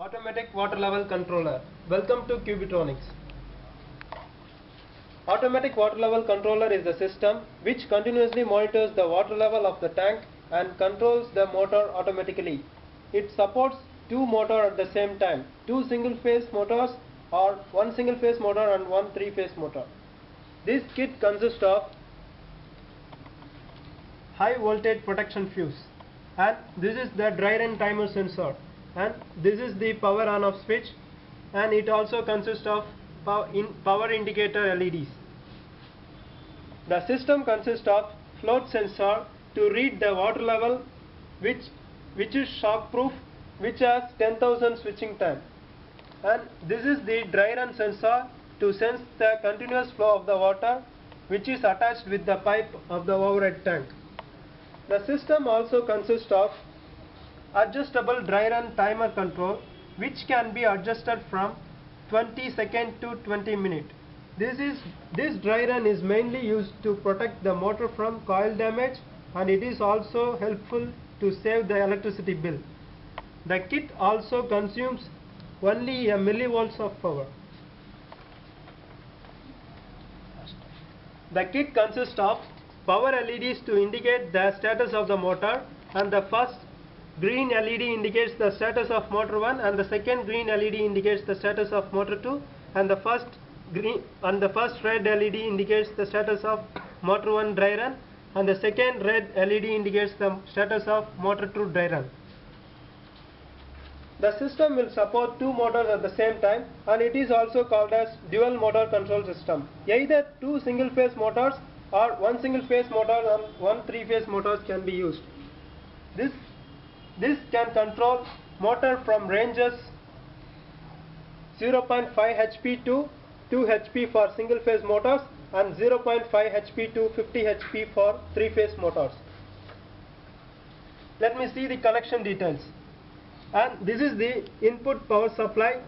Automatic water level controller. Welcome to Cubitronics. Automatic water level controller is a system which continuously monitors the water level of the tank and controls the motor automatically. It supports two motors at the same time, two single phase motors or one single phase motor and one three phase motor. This kit consists of high voltage protection fuse, and this is the dry run timer sensor, and this is the power on off switch, and it also consists of power indicator LEDs. The system consists of float sensor to read the water level, which is shock proof, which has 10,000 switching time, and this is the dry run sensor to sense the continuous flow of the water, which is attached with the pipe of the overhead tank. The system also consists of adjustable dry run timer control, which can be adjusted from 20 seconds to 20 minutes. This dry run is mainly used to protect the motor from coil damage, and it is also helpful to save the electricity bill. The kit also consumes only a millivolts of power. The kit consists of power LEDs to indicate the status of the motor, and the first green LED indicates the status of motor 1, and the second green LED indicates the status of motor 2, and the first red LED indicates the status of motor 1 dry run, and the second red LED indicates the status of motor 2 dry run. The system will support two motors at the same time, and it is also called as dual motor control system. Either two single phase motors or one single phase motor and one three phase motors can be used. This can control motor from ranges 0.5 HP to 2 HP for single phase motors and 0.5 HP to 50 HP for three phase motors. Let me see the connection details. And this is the input power supply,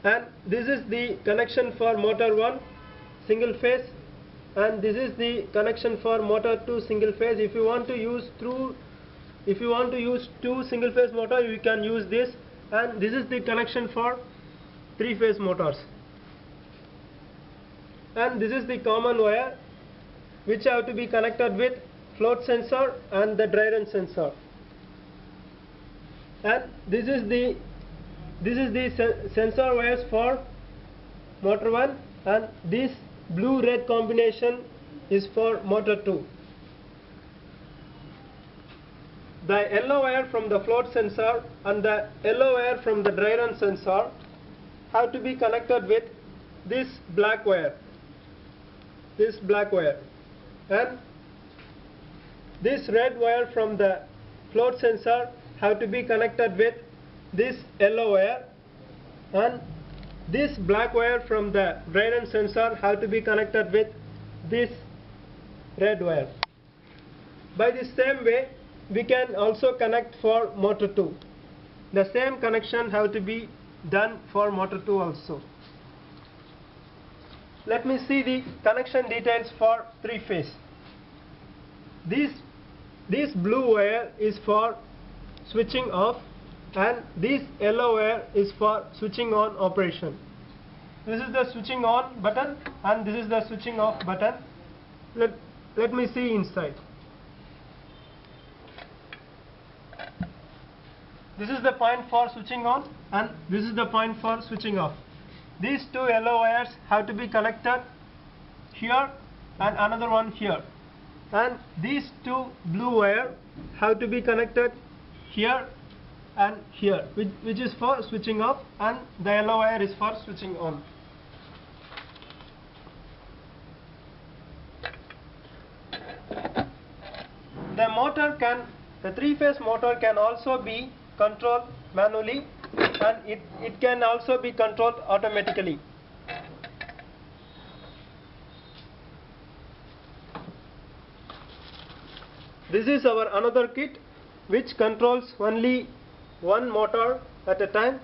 and this is the connection for motor 1 single phase, and this is the connection for motor 2 single phase. If you want to use two single phase motor, you can use this, and this is the connection for three phase motors, and this is the common wire which have to be connected with float sensor and the dry run sensor. And this is the sensor wires for motor 1, and this blue red combination is for motor 2. The yellow wire from the float sensor and the yellow wire from the dry run sensor have to be connected with this black wire, and this red wire from the float sensor have to be connected with this yellow wire, and this black wire from the dry run sensor have to be connected with this red wire. By the same way, we can also connect for motor 2. The same connection have to be done for motor 2 also. Let me see the connection details for three phase. This blue wire is for switching off, and this yellow wire is for switching on operation. This is the switching on button, and this is the switching off button. Let me see inside. This is the point for switching on, and this is the point for switching off. These two yellow wires have to be connected here and another one here, and these two blue wires have to be connected here and here, which is for switching off, and the yellow wire is for switching on. The three phase motor can also be controlled manually, and it can also be controlled automatically. This is our another kit which controls only one motor at a time.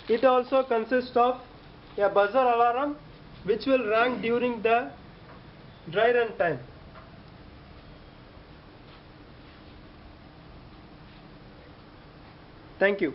It also consists of a buzzer alarm which will ring during the dry run time. Thank you.